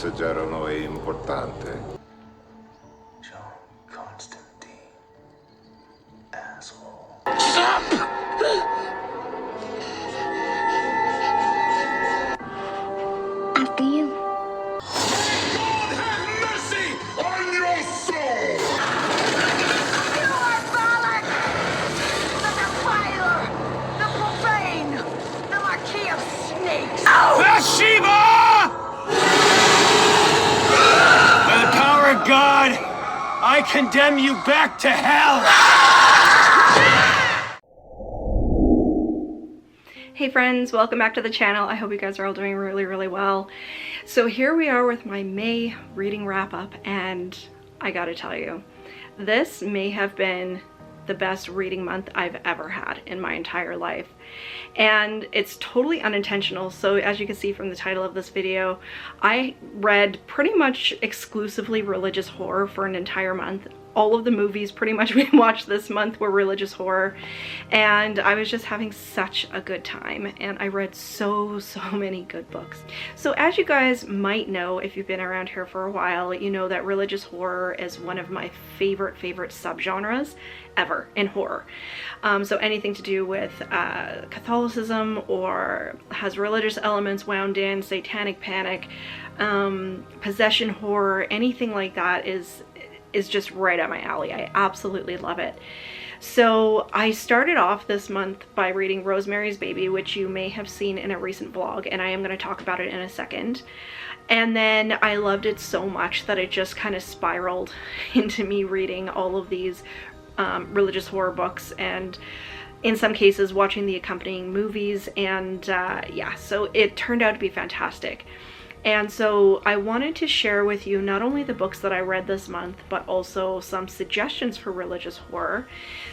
assaggiarono è importante. After you. God have mercy on your soul! You are Balak! The defiler! The profane! The Marquis of Snakes! Bathsheba! By the power of God, I condemn you back to hell! Hey friends, welcome back to the channel. I hope you guys are all doing really well. So here we are with my May reading wrap up, and I gotta tell you, this may have been the best reading month I've ever had in my entire life. And it's totally unintentional. So as you can see from the title of this video, I read pretty much exclusively religious horror for an entire month. All of the movies pretty much we watched this month were religious horror, and I was just having such a good time, and I read so many good books. So as you guys might know, if you've been around here for a while, you know that religious horror is one of my favorite subgenres ever in horror. So anything to do with Catholicism or has religious elements wound in, satanic panic, possession horror, anything like that is just right up my alley. I absolutely love it. So I started off this month by reading Rosemary's Baby, which you may have seen in a recent vlog, and I am going to talk about it in a second. And then I loved it so much that it just kind of spiraled into me reading all of these religious horror books, and in some cases watching the accompanying movies, and yeah, so it turned out to be fantastic. And so I wanted to share with you not only the books that I read this month, but also some suggestions for religious horror.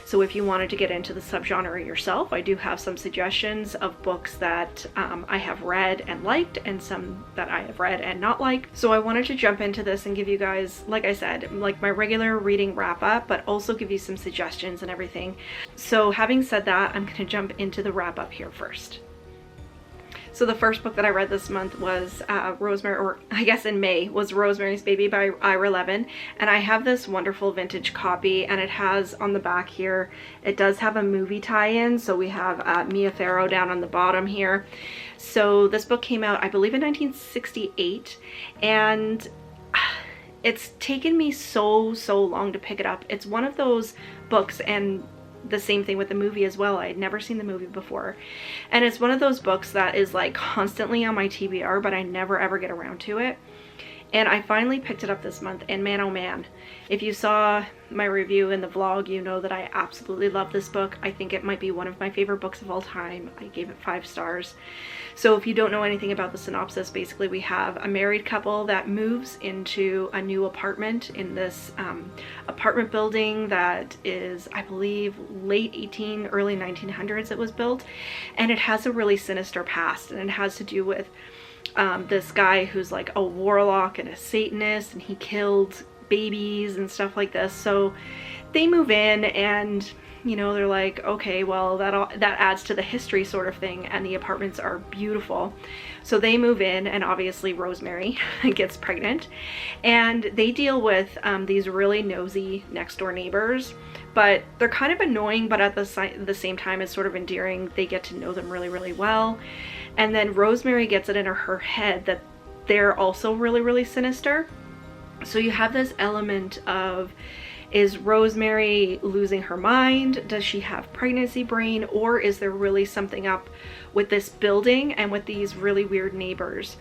So if you wanted to get into the subgenre yourself, I do have some suggestions of books that I have read and liked, and some that I have read and not liked. So I wanted to jump into this and give you guys, like I said, like my regular reading wrap up, but also give you some suggestions and everything. So having said that, I'm going to jump into the wrap up here first. So the first book that I read this month was Rosemary, or I guess in May, was Rosemary's Baby by Ira Levin. And I have this wonderful vintage copy, and it has on the back here, it does have a movie tie-in. So we have Mia Farrow down on the bottom here. So this book came out, I believe, in 1968. And it's taken me so long to pick it up. It's one of those books, and the same thing with the movie as well. I had never seen the movie before, and it's one of those books that is like constantly on my TBR, but I never ever get around to it. And I finally picked it up this month, and man, oh man, if you saw my review in the vlog, you know that I absolutely love this book. I think it might be one of my favorite books of all time. I gave it 5 stars. So if you don't know anything about the synopsis, basically we have a married couple that moves into a new apartment in this apartment building that is, I believe, late early 1900s it was built, and it has a really sinister past, and it has to do with this guy who's like a warlock and a Satanist, and he killed babies and stuff like this. So they move in, and you know, they're like, okay, well, that adds to the history sort of thing, and the apartments are beautiful. So they move in, and obviously Rosemary gets pregnant, and they deal with these really nosy next door neighbors, but they're kind of annoying, but at the same time it's sort of endearing. They get to know them really well. And then Rosemary gets it in her head that they're also really sinister. So you have this element of, is Rosemary losing her mind? Does she have pregnancy brain? Or is there really something up with this building and with these really weird neighbors?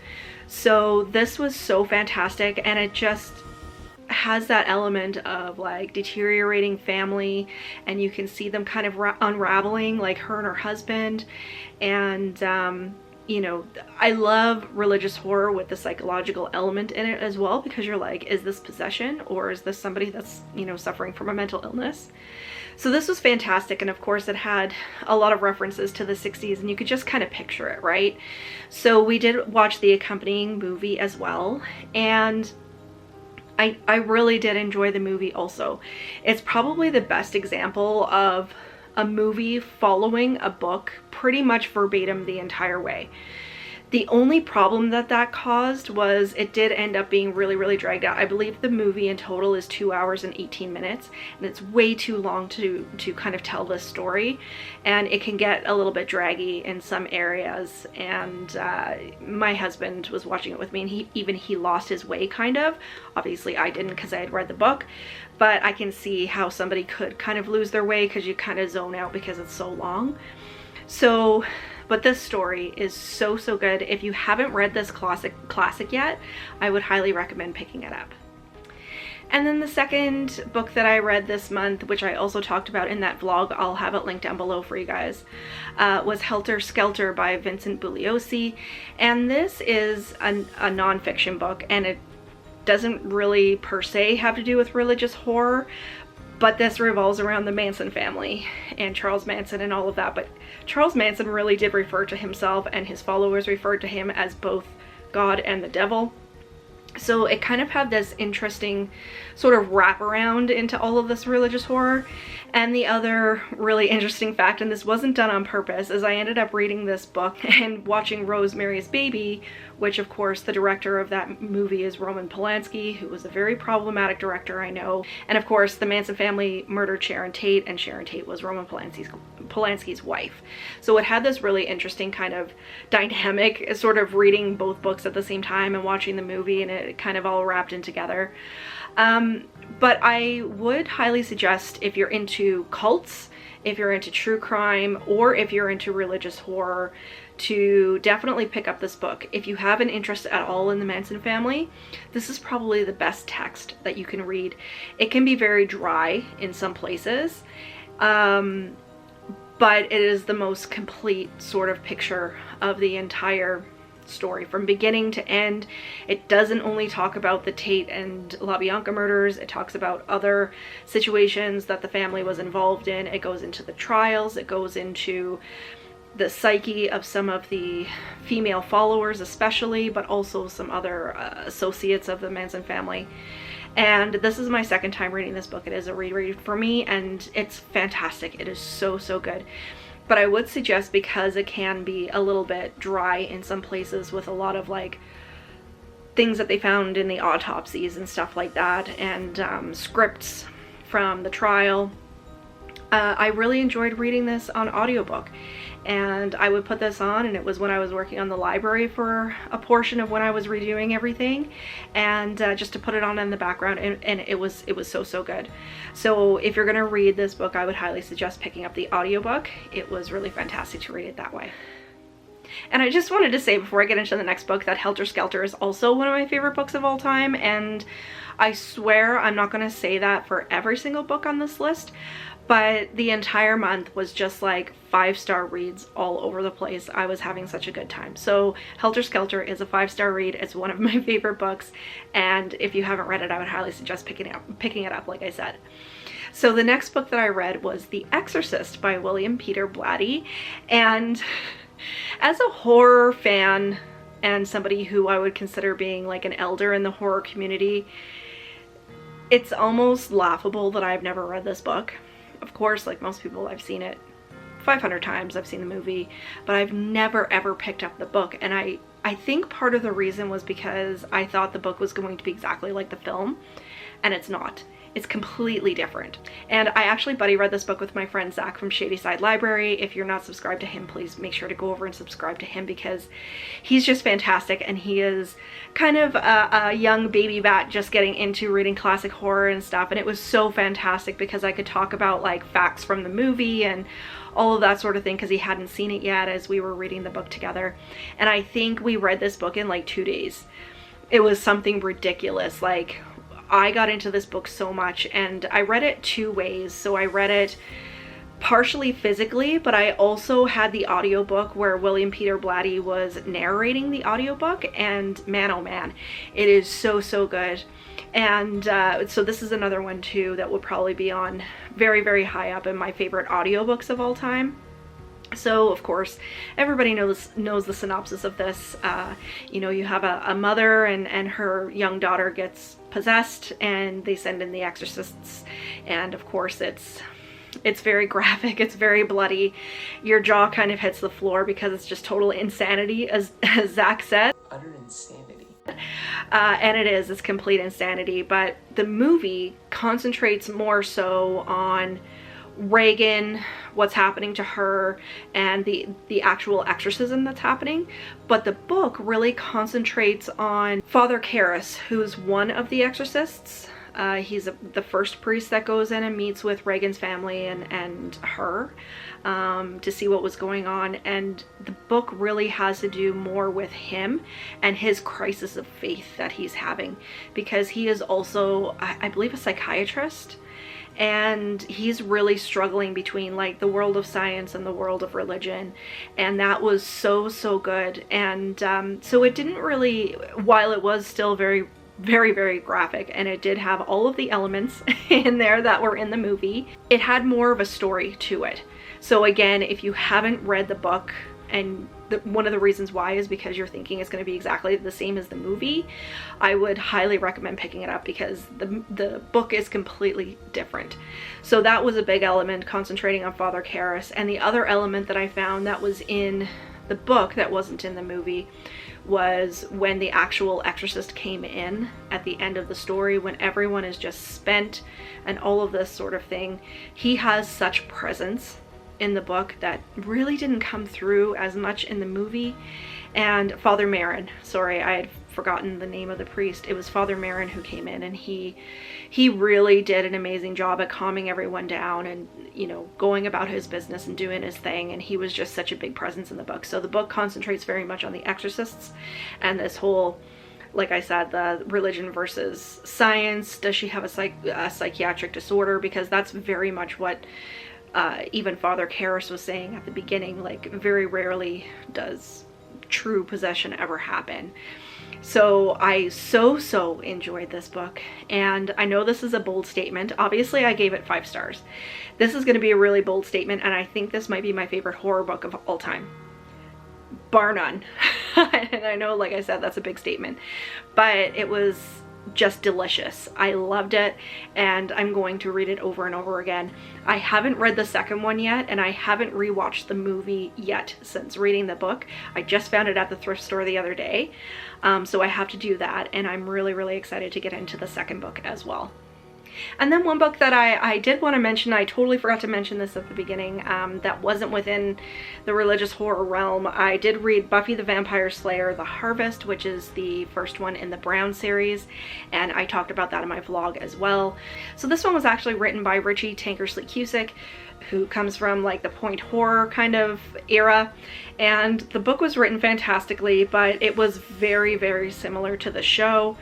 So this was so fantastic, and it just has that element of like deteriorating family, and you can see them kind of unraveling, like her and her husband. And you know, I love religious horror with the psychological element in it as well, because you're like, is this possession, or is this somebody that's, you know, suffering from a mental illness? So this was fantastic, and of course it had a lot of references to the 60s, and you could just kind of picture it, right? So we did watch the accompanying movie as well, and I really did enjoy the movie also. It's probably the best example of a movie following a book pretty much verbatim the entire way. The only problem that caused was it did end up being really, really dragged out. I believe the movie in total is 2 hours and 18 minutes, and it's way too long to kind of tell this story, and it can get a little bit draggy in some areas. And my husband was watching it with me, and he lost his way kind of. Obviously I didn't because I had read the book, but I can see how somebody could kind of lose their way because you kind of zone out because it's so long. So, but this story is so good. If you haven't read this classic yet, I would highly recommend picking it up. And then the second book that I read this month, which I also talked about in that vlog, I'll have it linked down below for you guys, was Helter Skelter by Vincent Bugliosi. And this is a nonfiction book, and it doesn't really per se have to do with religious horror, but this revolves around the Manson family and Charles Manson and all of that. But Charles Manson really did refer to himself, and his followers referred to him as both God and the devil. So it kind of had this interesting sort of wraparound into all of this religious horror. And the other really interesting fact, and this wasn't done on purpose, is I ended up reading this book and watching Rosemary's Baby, which of course the director of that movie is Roman Polanski, who was a very problematic director, I know. And of course the Manson family murdered Sharon Tate, and Sharon Tate was Roman Polanski's wife. So it had this really interesting kind of dynamic, sort of reading both books at the same time and watching the movie, and it kind of all wrapped in together. But I would highly suggest, if you're into cults, if you're into true crime, or if you're into religious horror, to definitely pick up this book. If you have an interest at all in the Manson family, this is probably the best text that you can read. It can be very dry in some places, but it is the most complete sort of picture of the entire story from beginning to end. It doesn't only talk about the Tate and LaBianca murders, it talks about other situations that the family was involved in. It goes into the trials, it goes into the psyche of some of the female followers especially, but also some other associates of the Manson family. And this is my second time reading this book. It is a reread for me, and it's fantastic. It is so good. But I would suggest, because it can be a little bit dry in some places with a lot of like things that they found in the autopsies and stuff like that, and scripts from the trial, I really enjoyed reading this on audiobook. And I would put this on, and it was when I was working on the library for a portion of when I was redoing everything, and just to put it on in the background, and it was so good. So if you're gonna read this book, I would highly suggest picking up the audiobook. It was really fantastic to read it that way. And I just wanted to say before I get into the next book that Helter Skelter is also one of my favorite books of all time, and I swear I'm not going to say that for every single book on this list, but the entire month was just like 5-star reads all over the place. I was having such a good time. So Helter Skelter is a 5-star read. It's one of my favorite books, and if you haven't read it, I would highly suggest picking it up, like I said. So the next book that I read was The Exorcist by William Peter Blatty, and as a horror fan and somebody who I would consider being like an elder in the horror community, it's almost laughable that I've never read this book. Of course, like most people, I've seen it 500 times, I've seen the movie, but I've never ever picked up the book. And I think part of the reason was because I thought the book was going to be exactly like the film, and it's not. It's completely different. And I actually buddy read this book with my friend Zach from Shady Side Library. If you're not subscribed to him, please make sure to go over and subscribe to him, because he's just fantastic, and he is kind of a young baby bat just getting into reading classic horror and stuff. And it was so fantastic because I could talk about like facts from the movie and all of that sort of thing, because he hadn't seen it yet as we were reading the book together. And I think we read this book in like 2 days. It was something ridiculous. Like, I got into this book so much, and I read it 2 ways. So I read it partially physically, but I also had the audiobook where William Peter Blatty was narrating the audiobook, and man, oh man, it is so good. And so this is another one too that would probably be on very high up in my favorite audiobooks of all time. So of course everybody knows the synopsis of this. You know, you have a mother and her young daughter gets possessed, and they send in the exorcists, and of course it's It's very graphic, it's very bloody. Your jaw kind of hits the floor because it's just total insanity, as Zach said. Utter insanity. And it's complete insanity, but the movie concentrates more so on Regan, what's happening to her, and the actual exorcism that's happening. But the book really concentrates on Father Karras, who's one of the exorcists. He's the first priest that goes in and meets with Regan's family and her to see what was going on. And the book really has to do more with him and his crisis of faith that he's having, because he is also, I believe, a psychiatrist. And he's really struggling between like the world of science and the world of religion. And that was so good. And so it didn't really, while it was still very graphic, and it did have all of the elements in there that were in the movie, it had more of a story to it. So again, if you haven't read the book, and one of the reasons why is because you're thinking it's going to be exactly the same as the movie, I would highly recommend picking it up, because the book is completely different. So that was a big element, concentrating on Father Karras. And the other element that I found that was in the book that wasn't in the movie was when the actual exorcist came in at the end of the story, when everyone is just spent and all of this sort of thing. He has such presence in the book that really didn't come through as much in the movie. And Father Marin, sorry, I had forgotten the name of the priest. It was Father Marin who came in, and he really did an amazing job at calming everyone down and, you know, going about his business and doing his thing. And he was just such a big presence in the book. So the book concentrates very much on the exorcists and this whole, like I said, the religion versus science. Does she have a psychiatric disorder? Because that's very much what even Father Karras was saying at the beginning. Like, very rarely does true possession ever happen. So I so enjoyed this book, and I know this is a bold statement. Obviously I gave it 5 stars. This is going to be a really bold statement, and I think this might be my favorite horror book of all time, bar none. And I know, like I said, that's a big statement, but it was just delicious. I loved it, and I'm going to read it over and over again. I haven't read the second one yet, and I haven't rewatched the movie yet since reading the book. I just found it at the thrift store the other day, so I have to do that, and I'm really excited to get into the second book as well. And then one book that I did want to mention, I totally forgot to mention this at the beginning, that wasn't within the religious horror realm. I did read Buffy the Vampire Slayer: The Harvest, which is the first one in the Brown series, and I talked about that in my vlog as well. So this one was actually written by Richie Tankersley Cusick, who comes from like the point horror kind of era, and the book was written fantastically, but it was very similar to the show.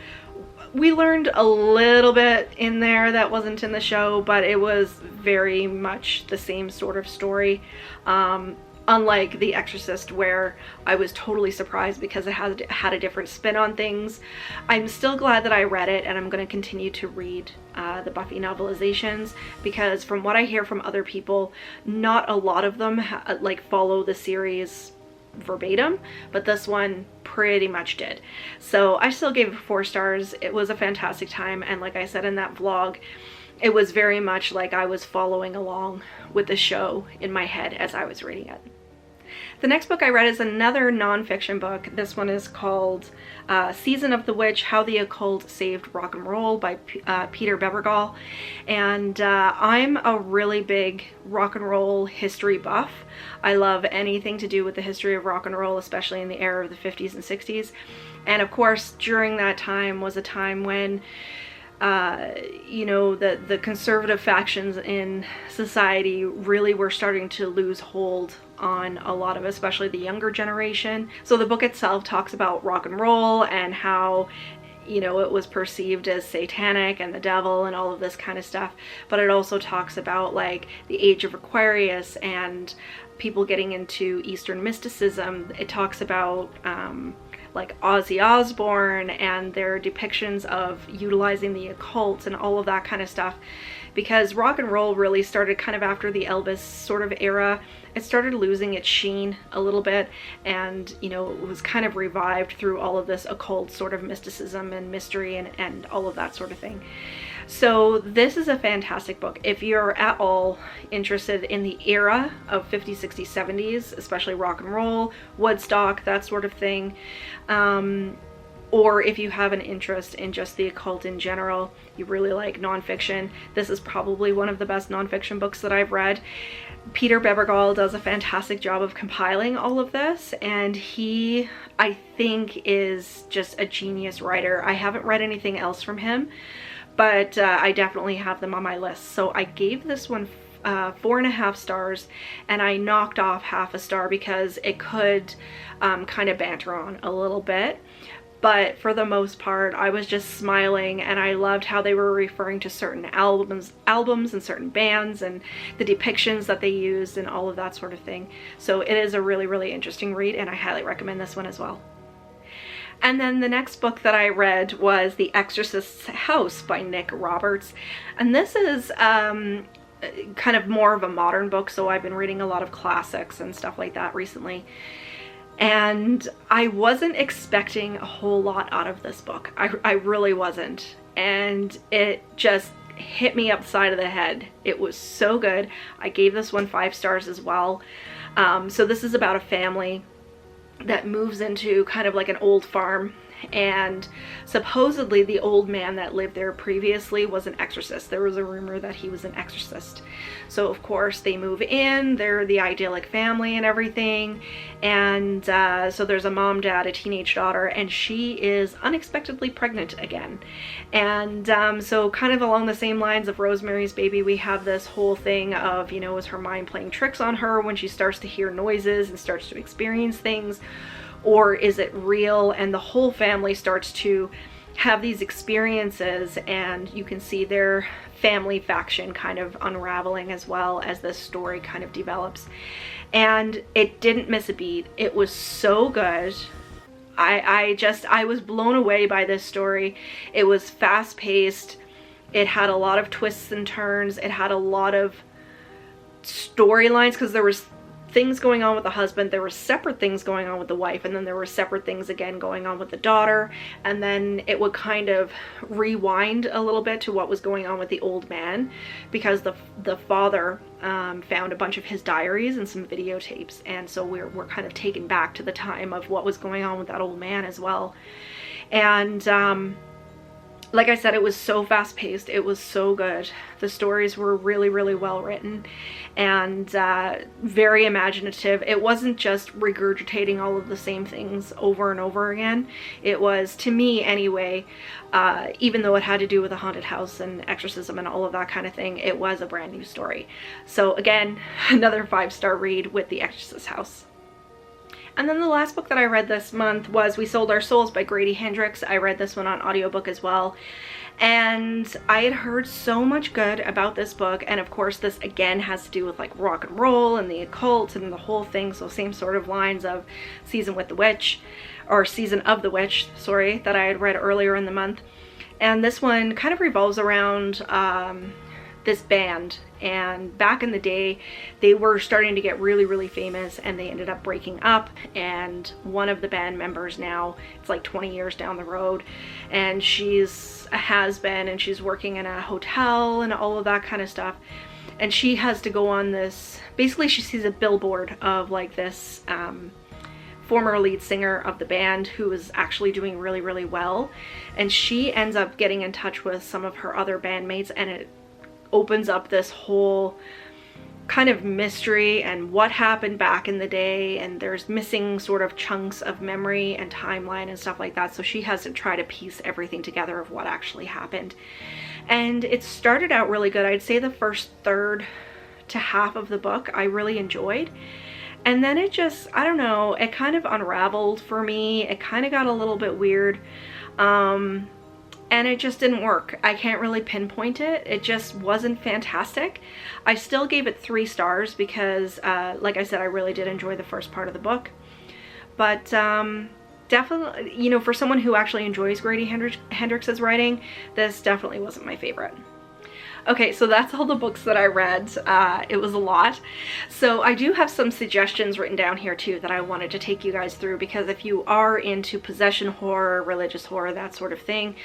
We learned a little bit in there that wasn't in the show, but it was very much the same sort of story. Unlike The Exorcist, where I was totally surprised because it had a different spin on things. I'm still glad that I read it, and I'm going to continue to read the Buffy novelizations, because from what I hear from other people, not a lot of them like follow the series verbatim, but this one pretty much did. So I still gave it 4 stars. It was a fantastic time, and like I said in that vlog, it was very much like I was following along with the show in my head as I was reading it. The next book I read is another nonfiction book. This one is called Season of the Witch: How the Occult Saved Rock and Roll by Peter Bebergal. And I'm a really big rock and roll history buff. I love anything to do with the history of rock and roll, especially in the era of the 50s and 60s. And of course, during that time was a time when you know, the conservative factions in society really were starting to lose hold on a lot of, especially the younger generation. So the book itself talks about rock and roll and how, you know, it was perceived as satanic and the devil and all of this kind of stuff. But it also talks about like the age of Aquarius and people getting into Eastern mysticism. It talks about like Ozzy Osbourne and their depictions of utilizing the occult and all of that kind of stuff, because rock and roll really started kind of after the Elvis sort of era. It started losing its sheen a little bit, and you know, it was kind of revived through all of this occult sort of mysticism and mystery and all of that sort of thing. So this is a fantastic book. If you're at all interested in the era of 50s, 60s, 70s, especially rock and roll, Woodstock, that sort of thing, or if you have an interest in just the occult in general, you really like nonfiction, this is probably one of the best nonfiction books that I've read. Peter Bebergal does a fantastic job of compiling all of this, and he, I think, is just a genius writer. I haven't read anything else from him, but I definitely have them on my list. So I gave this one 4.5 stars, and I knocked off half a star because it could kind of banter on a little bit. But for the most part, I was just smiling, and I loved how they were referring to certain albums and certain bands and the depictions that they used and all of that sort of thing. So it is a really, really interesting read, and I highly recommend this one as well. And then the next book that I read was The Exorcist's House by Nick Roberts. And this is kind of more of a modern book, so I've been reading a lot of classics and stuff like that recently. And I wasn't expecting a whole lot out of this book. I really wasn't. And it just hit me upside of the head. It was so good. I gave this one 5 stars as well. So this is about a family that moves into kind of like an old farm, and supposedly the old man that lived there previously was an exorcist. There was a rumor that he was an exorcist. So of course they move in, they're the idyllic family and everything, and so there's a mom, dad, a teenage daughter, and she is unexpectedly pregnant again. And so kind of along the same lines of Rosemary's Baby, we have this whole thing of, you know, is her mind playing tricks on her when she starts to hear noises and starts to experience things? Or is it real? And the whole family starts to have these experiences, and you can see their family faction kind of unraveling as well as this story kind of develops. And it didn't miss a beat. It was so good. I was blown away by this story. It was fast-paced. It had a lot of twists and turns. It had a lot of storylines, because there was things going on with the husband, there were separate things going on with the wife, and then there were separate things again going on with the daughter, and then it would kind of rewind a little bit to what was going on with the old man, because the father found a bunch of his diaries and some videotapes, and so we're kind of taken back to the time of what was going on with that old man as well. And like I said, it was so fast-paced. It was so good. The stories were really, really well written and very imaginative. It wasn't just regurgitating all of the same things over and over again. It was, to me anyway, even though it had to do with a haunted house and exorcism and all of that kind of thing, it was a brand new story. So again, another 5-star read with The Exorcist's House. And then the last book that I read this month was We Sold Our Souls by Grady Hendrix. I read this one on audiobook as well. And I had heard so much good about this book. And of course, this again has to do with like rock and roll and the occult and the whole thing. So same sort of lines of Season of the Witch, sorry, that I had read earlier in the month. And this one kind of revolves around this band, and back in the day they were starting to get really, really famous, and they ended up breaking up, and one of the band members now, it's like 20 years down the road, and she's a has-been, and she's working in a hotel and all of that kind of stuff, and she has to go on this, basically she sees a billboard of like this former lead singer of the band who is actually doing really, really well, and she ends up getting in touch with some of her other bandmates, and it opens up this whole kind of mystery and what happened back in the day, and there's missing sort of chunks of memory and timeline and stuff like that, so she has to try to piece everything together of what actually happened. And it started out really good. I'd say the first third to half of the book I really enjoyed, and then it just, I don't know, it kind of unraveled for me. It kind of got a little bit weird, and it just didn't work. I can't really pinpoint it. It just wasn't fantastic. I still gave it 3 stars because, like I said, I really did enjoy the first part of the book. But definitely, you know, for someone who actually enjoys Grady Hendrix's writing, this definitely wasn't my favorite. Okay, so that's all the books that I read. It was a lot. So I do have some suggestions written down here too that I wanted to take you guys through, because if you are into possession horror, religious horror, that sort of thing,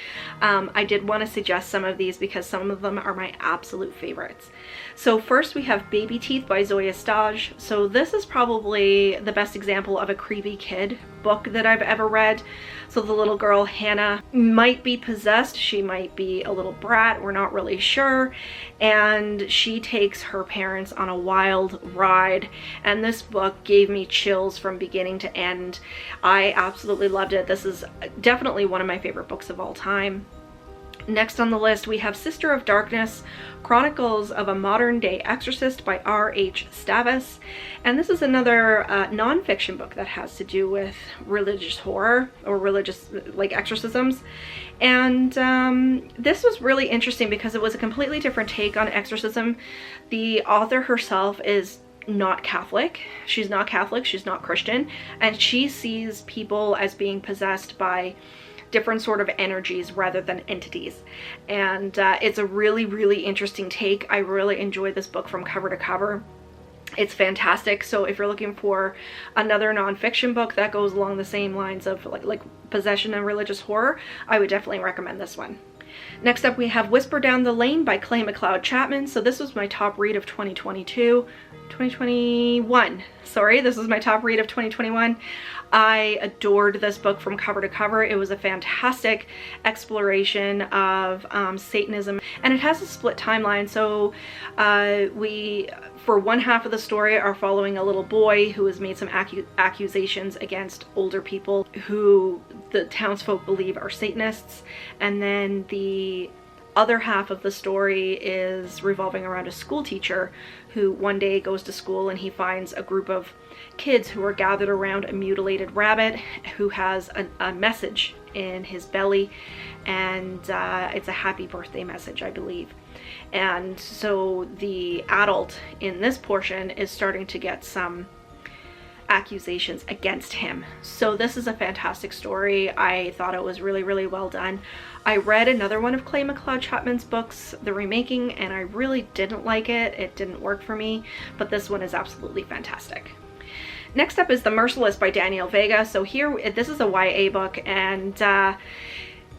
I did want to suggest some of these because some of them are my absolute favorites. So first we have Baby Teeth by Zoya Stage. So this is probably the best example of a creepy kid book that I've ever read. So the little girl Hannah might be possessed, she might be a little brat, we're not really sure, and she takes her parents on a wild ride, and this book gave me chills from beginning to end. I absolutely loved it. This is definitely one of my favorite books of all time. Next on the list we have Sister of Darkness, Chronicles of a Modern Day Exorcist by R.H. Stavis. And this is another non-fiction book that has to do with religious horror or religious like exorcisms. And this was really interesting because it was a completely different take on exorcism. The author herself is not Catholic. She's not Catholic, she's not Christian, and she sees people as being possessed by different sort of energies rather than entities. And it's a really interesting take. I really enjoyed this book from cover to cover. It's fantastic. So if you're looking for another nonfiction book that goes along the same lines of like possession and religious horror, I would definitely recommend this one. Next up we have Whisper Down the Lane by Clay McLeod Chapman. So this was my top read of 2021. Sorry, this was my top read of 2021. I adored this book from cover to cover. It was a fantastic exploration of Satanism, and it has a split timeline. So we, for one half of the story, are following a little boy who has made some accusations against older people who the townsfolk believe are Satanists, and then the other half of the story is revolving around a school teacher who one day goes to school and he finds a group of kids who are gathered around a mutilated rabbit who has a message in his belly, and it's a happy birthday message, I believe. And so the adult in this portion is starting to get some accusations against him. So this is a fantastic story. I thought it was really well done. I read another one of Clay McLeod Chapman's books, The Remaking, and I really didn't like it. It didn't work for me, but this one is absolutely fantastic. Next up is The Merciless by Daniel Vega. So here, this is a YA book, and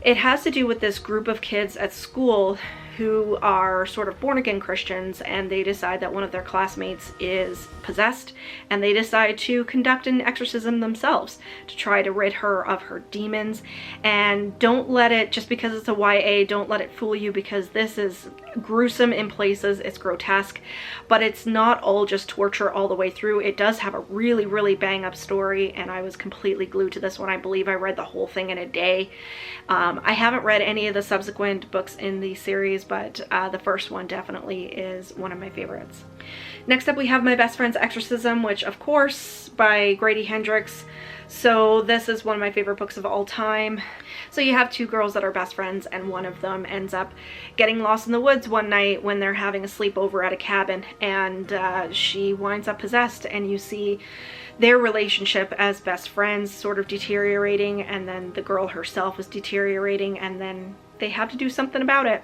it has to do with this group of kids at school who are sort of born-again Christians, and they decide that one of their classmates is possessed, and they decide to conduct an exorcism themselves to try to rid her of her demons. And don't let it, just because it's a YA, don't let it fool you, because this is gruesome in places, it's grotesque, but it's not all just torture all the way through. It does have a really bang-up story, and I was completely glued to this one. I believe I read the whole thing in a day. I haven't read any of the subsequent books in the series, but the first one definitely is one of my favorites. Next up we have My Best Friend's Exorcism, which of course by Grady Hendrix. So this is one of my favorite books of all time. So you have two girls that are best friends, and one of them ends up getting lost in the woods one night when they're having a sleepover at a cabin, and she winds up possessed, and you see their relationship as best friends sort of deteriorating, and then the girl herself is deteriorating, and then they have to do something about it.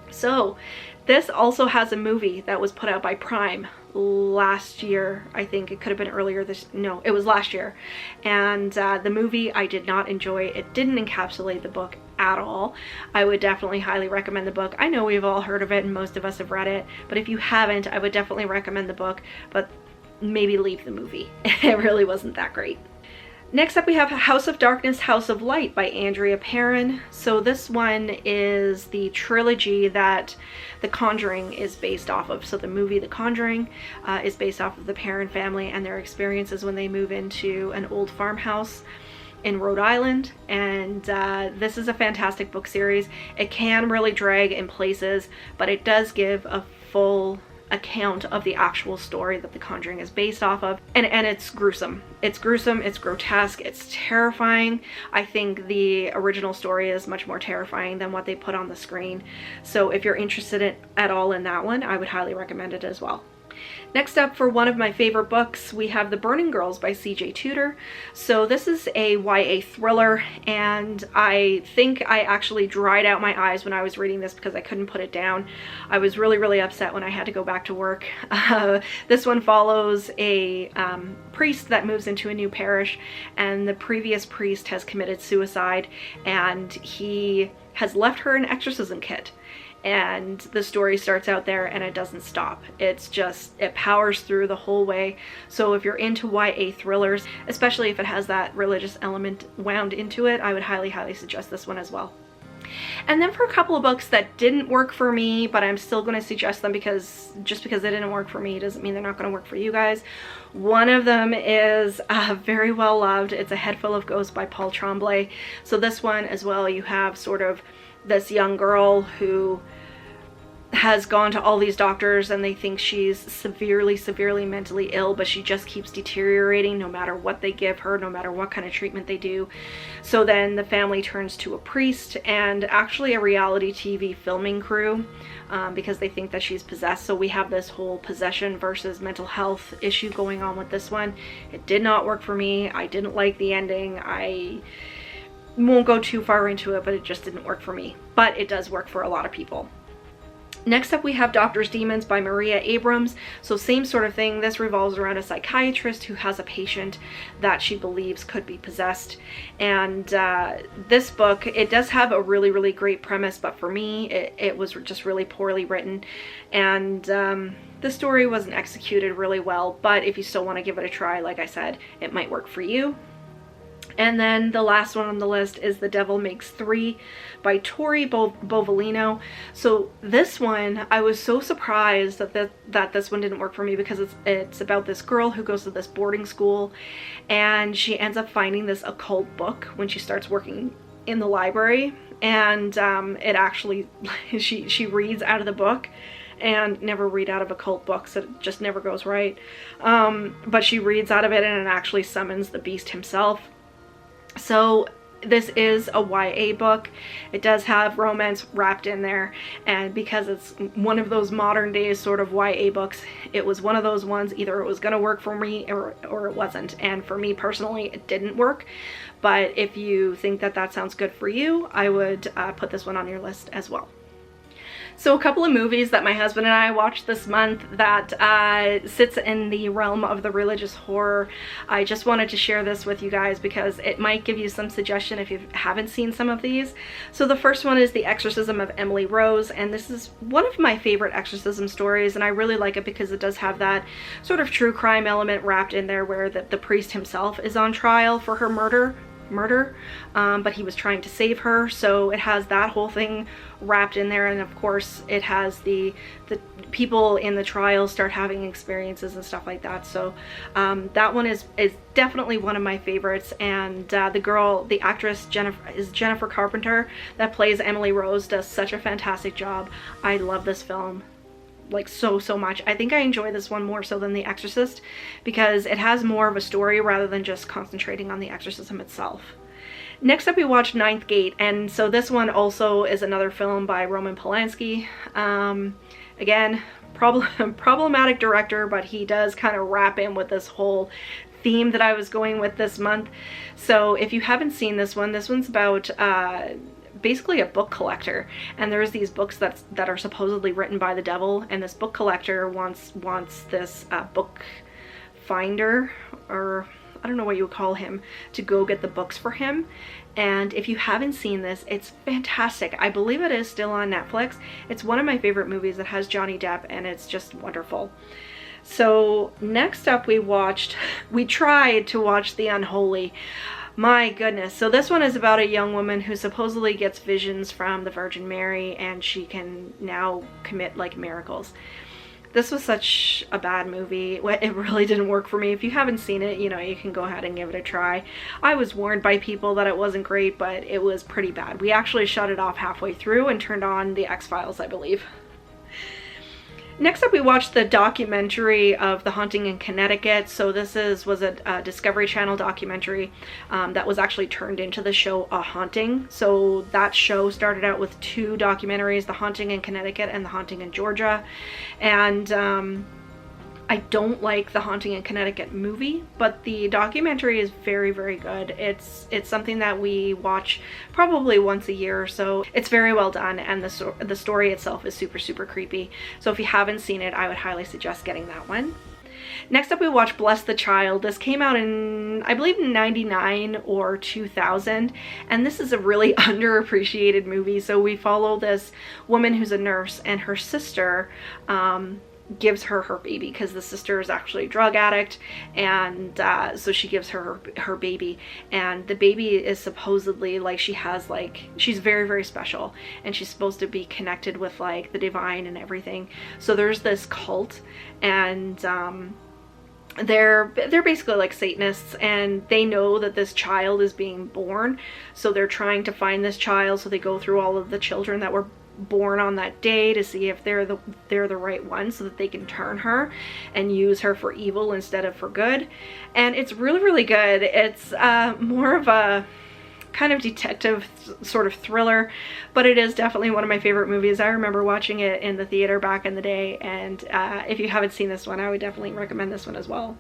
So this also has a movie that was put out by Prime last year. I think it could have been earlier no, it was last year. And the movie I did not enjoy. It didn't encapsulate the book at all. I would definitely highly recommend the book. I know we've all heard of it and most of us have read it, but if you haven't, I would definitely recommend the book, but maybe leave the movie. It really wasn't that great. Next up we have House of Darkness, House of Light by Andrea Perron. So this one is the trilogy that The Conjuring is based off of. So the movie The Conjuring is based off of the Perron family and their experiences when they move into an old farmhouse in Rhode Island. And this is a fantastic book series. It can really drag in places, but it does give a full account of the actual story that The Conjuring is based off of, and it's gruesome. It's gruesome, it's grotesque, it's terrifying. I think the original story is much more terrifying than what they put on the screen. So if you're interested at all in that one, I would highly recommend it as well. Next up, for one of my favorite books, we have The Burning Girls by C.J. Tudor. So this is a YA thriller, and I think I actually dried out my eyes when I was reading this because I couldn't put it down. I was really, really upset when I had to go back to work. This one follows a priest that moves into a new parish, and the previous priest has committed suicide, and he has left her an exorcism kit. And the story starts out there and it doesn't stop. It's just, it powers through the whole way. So if you're into YA thrillers, especially if it has that religious element wound into it, I would highly, highly suggest this one as well. And then for a couple of books that didn't work for me, but I'm still going to suggest them because just because they didn't work for me doesn't mean they're not going to work for you guys. One of them is very well loved. It's A Head Full of Ghosts by Paul Tremblay. So this one as well, you have sort of this young girl who has gone to all these doctors and they think she's severely, severely mentally ill, but she just keeps deteriorating no matter what they give her, no matter what kind of treatment they do. So then the family turns to a priest and actually a reality TV filming crew because they think that she's possessed. So we have this whole possession versus mental health issue going on with this one. It did not work for me. I didn't like the ending. I won't go too far into it, but it just didn't work for me. But it does work for a lot of people. Next up, we have Doctor's Demons by Maria Abrams. So same sort of thing. This revolves around a psychiatrist who has a patient that she believes could be possessed. And this book, it does have a really, really great premise, but for me, it was just really poorly written. And the story wasn't executed really well, but if you still want to give it a try, like I said, it might work for you. And then the last one on the list is The Devil Makes Three by Tori Bovolino. So this one, I was so surprised that this one didn't work for me because it's about this girl who goes to this boarding school and she ends up finding this occult book when she starts working in the library. And it actually, she reads out of the book. And never read out of occult books, it just never goes right. But she reads out of it and it actually summons the beast himself. So this is a YA book. It does have romance wrapped in there, and because it's one of those modern day sort of YA books, it was one of those ones, either it was going to work for me or it wasn't. And for me personally, it didn't work. But if you think that that sounds good for you, I would put this one on your list as well. So a couple of movies that my husband and I watched this month that sits in the realm of the religious horror. I just wanted to share this with you guys because it might give you some suggestion if you haven't seen some of these. So the first one is The Exorcism of Emily Rose, and this is one of my favorite exorcism stories, and I really like it because it does have that sort of true crime element wrapped in there where the priest himself is on trial for her murder, but he was trying to save her. So it has that whole thing wrapped in there, and of course it has the people in the trial start having experiences and stuff like that. So that one is definitely one of my favorites, and the actress Jennifer Carpenter that plays Emily Rose does such a fantastic job. I love this film like so much. I think I enjoy this one more so than The Exorcist because it has more of a story rather than just concentrating on the exorcism itself. Next up, we watched Ninth Gate, and so this one also is another film by Roman Polanski. Again, problematic director, but he does kind of wrap in with this whole theme that I was going with this month. So if you haven't seen this one's about basically a book collector, and there's these books that are supposedly written by the devil, and this book collector wants this book finder, or I don't know what you would call him, to go get the books for him. And if you haven't seen this, it's fantastic. I believe it is still on Netflix. It's one of my favorite movies. It has Johnny Depp and it's just wonderful. So next up, we tried to watch The Unholy. My goodness. So this one is about a young woman who supposedly gets visions from the Virgin Mary, and she can now commit like miracles. This was such a bad movie. It really didn't work for me. If you haven't seen it, you know, you can go ahead and give it a try. I was warned by people that it wasn't great, but it was pretty bad. We actually shut it off halfway through and turned on The X-Files, I believe. Next up, we watched the documentary of The Haunting in Connecticut. So this was a Discovery Channel documentary that was actually turned into the show A Haunting. So that show started out with two documentaries, The Haunting in Connecticut and The Haunting in Georgia. And I don't like the Haunting in Connecticut movie, but the documentary is very, very good. It's something that we watch probably once a year or so. It's very well done, and the story itself is super, super creepy. So if you haven't seen it, I would highly suggest getting that one. Next up, we watched Bless the Child. This came out in, I believe, 99 or 2000, and this is a really underappreciated movie. So we follow this woman who's a nurse, and her sister gives her baby, because the sister is actually a drug addict, and so she gives her baby, and the baby is supposedly like, she's very, very special, and she's supposed to be connected with like the divine and everything. So there's this cult, and they're basically like Satanists, and they know that this child is being born, so they're trying to find this child. So they go through all of the children that were born on that day to see if they're the right one, so that they can turn her and use her for evil instead of for good. And it's really, really good. It's more of a kind of detective sort of thriller, but it is definitely one of my favorite movies. I remember watching it in the theater back in the day, and if you haven't seen this one, I would definitely recommend this one as well.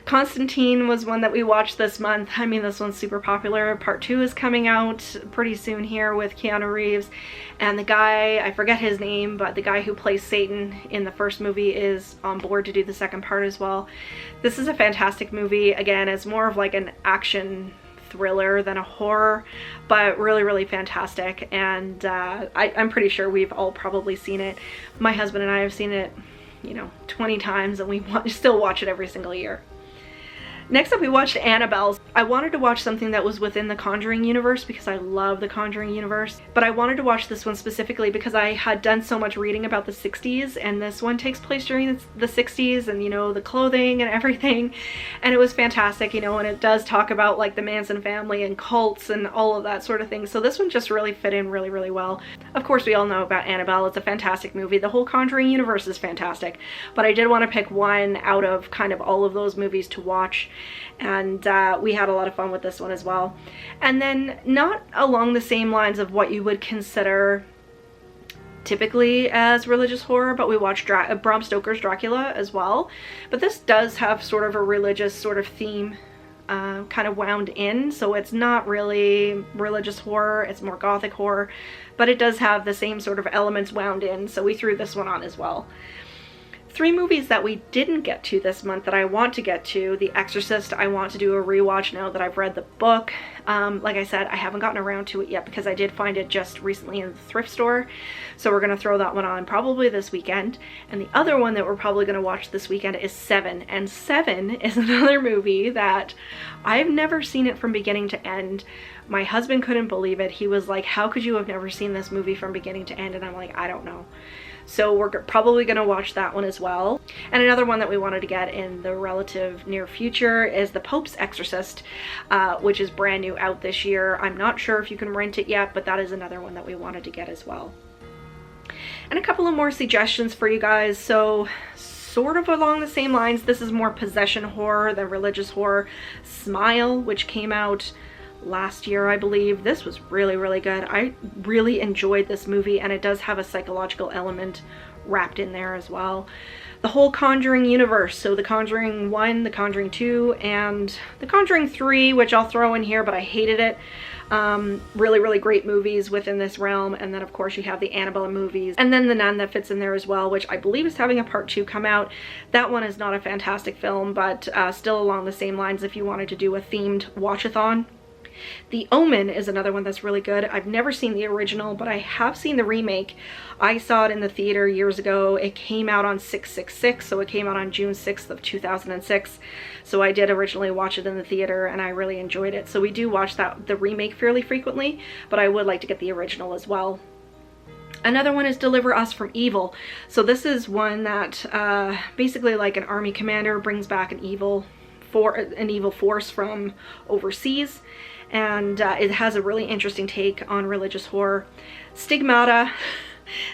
Constantine was one that we watched this month. I mean, this one's super popular. Part 2 is coming out pretty soon here with Keanu Reeves, and the guy, I forget his name, but the guy who plays Satan in the first movie is on board to do the second part as well. This is a fantastic movie. Again, it's more of like an action thriller than a horror, but really, really fantastic. And I'm pretty sure we've all probably seen it. My husband and I have seen it, you know, 20 times, and we still watch it every single year. Next up, we watched Annabelle. I wanted to watch something that was within the Conjuring universe because I love the Conjuring universe, but I wanted to watch this one specifically because I had done so much reading about the 60s, and this one takes place during the 60s, and you know, the clothing and everything, and it was fantastic, you know, and it does talk about like the Manson family and cults and all of that sort of thing. So this one just really fit in really, really well. Of course, we all know about Annabelle. It's a fantastic movie. The whole Conjuring universe is fantastic, but I did want to pick one out of kind of all of those movies to watch. And we had a lot of fun with this one as well. And then, not along the same lines of what you would consider typically as religious horror, but we watched Bram Stoker's Dracula as well. But this does have sort of a religious sort of theme kind of wound in, so it's not really religious horror, it's more gothic horror, but it does have the same sort of elements wound in, so we threw this one on as well. 3 movies that we didn't get to this month that I want to get to. The Exorcist, I want to do a rewatch now that I've read the book. Like I said, I haven't gotten around to it yet because I did find it just recently in the thrift store. So we're going to throw that one on probably this weekend. And the other one that we're probably going to watch this weekend is Seven. And Seven is another movie that I've never seen it from beginning to end. My husband couldn't believe it. He was like, how could you have never seen this movie from beginning to end? And I'm like, I don't know. So we're probably going to watch that one as well. And another one that we wanted to get in the relative near future is The Pope's Exorcist, which is brand new out this year. I'm not sure if you can rent it yet, but that is another one that we wanted to get as well. And a couple of more suggestions for you guys. So sort of along the same lines, this is more possession horror than religious horror. Smile, which came out last year, I believe. This was really, really good. I really enjoyed this movie, and it does have a psychological element wrapped in there as well. The whole Conjuring universe, so The Conjuring 1, The Conjuring 2, and The Conjuring 3, which I'll throw in here, but I hated it. Really, really great movies within this realm. And then of course you have the Annabelle movies, and then The Nun that fits in there as well, which I believe is having a part 2 come out. That one is not a fantastic film, but still along the same lines if you wanted to do a themed watch-a-thon. The Omen is another one that's really good. I've never seen the original, but I have seen the remake. I saw it in the theater years ago. It came out on 6/6/6, so it came out on June 6th of 2006. So I did originally watch it in the theater, and I really enjoyed it. So we do watch the remake fairly frequently, but I would like to get the original as well. Another one is Deliver Us from Evil. So this is one that basically like an army commander brings back an evil force from overseas. And it has a really interesting take on religious horror. Stigmata,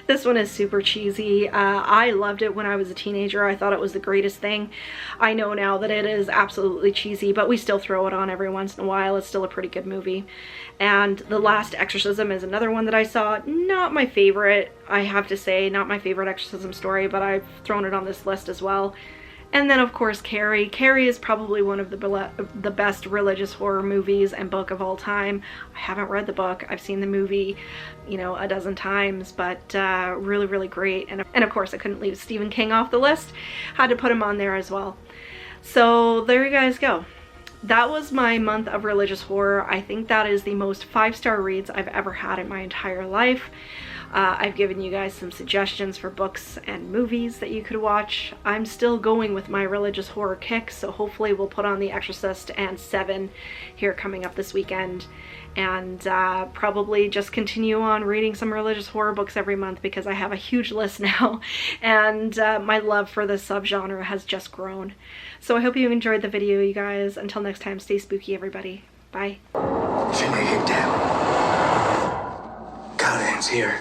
This one is super cheesy. I loved it when I was a teenager. I thought it was the greatest thing. I know now that it is absolutely cheesy, but we still throw it on every once in a while. It's still a pretty good movie. And The Last Exorcism is another one that I saw. Not my favorite, I have to say. Not my favorite exorcism story, but I've thrown it on this list as well. And then, of course, Carrie. Carrie is probably one of the best religious horror movies and book of all time. I haven't read the book. I've seen the movie, you know, a dozen times, but really, really great. And of course, I couldn't leave Stephen King off the list. Had to put him on there as well. So there you guys go. That was my month of religious horror. I think that is the most 5-star reads I've ever had in my entire life. I've given you guys some suggestions for books and movies that you could watch. I'm still going with my religious horror kick, so hopefully we'll put on The Exorcist and Seven here coming up this weekend, and probably just continue on reading some religious horror books every month because I have a huge list now, and my love for this subgenre has just grown. So I hope you enjoyed the video, you guys. Until next time, stay spooky, everybody. Bye. If you lay him down, God ends here.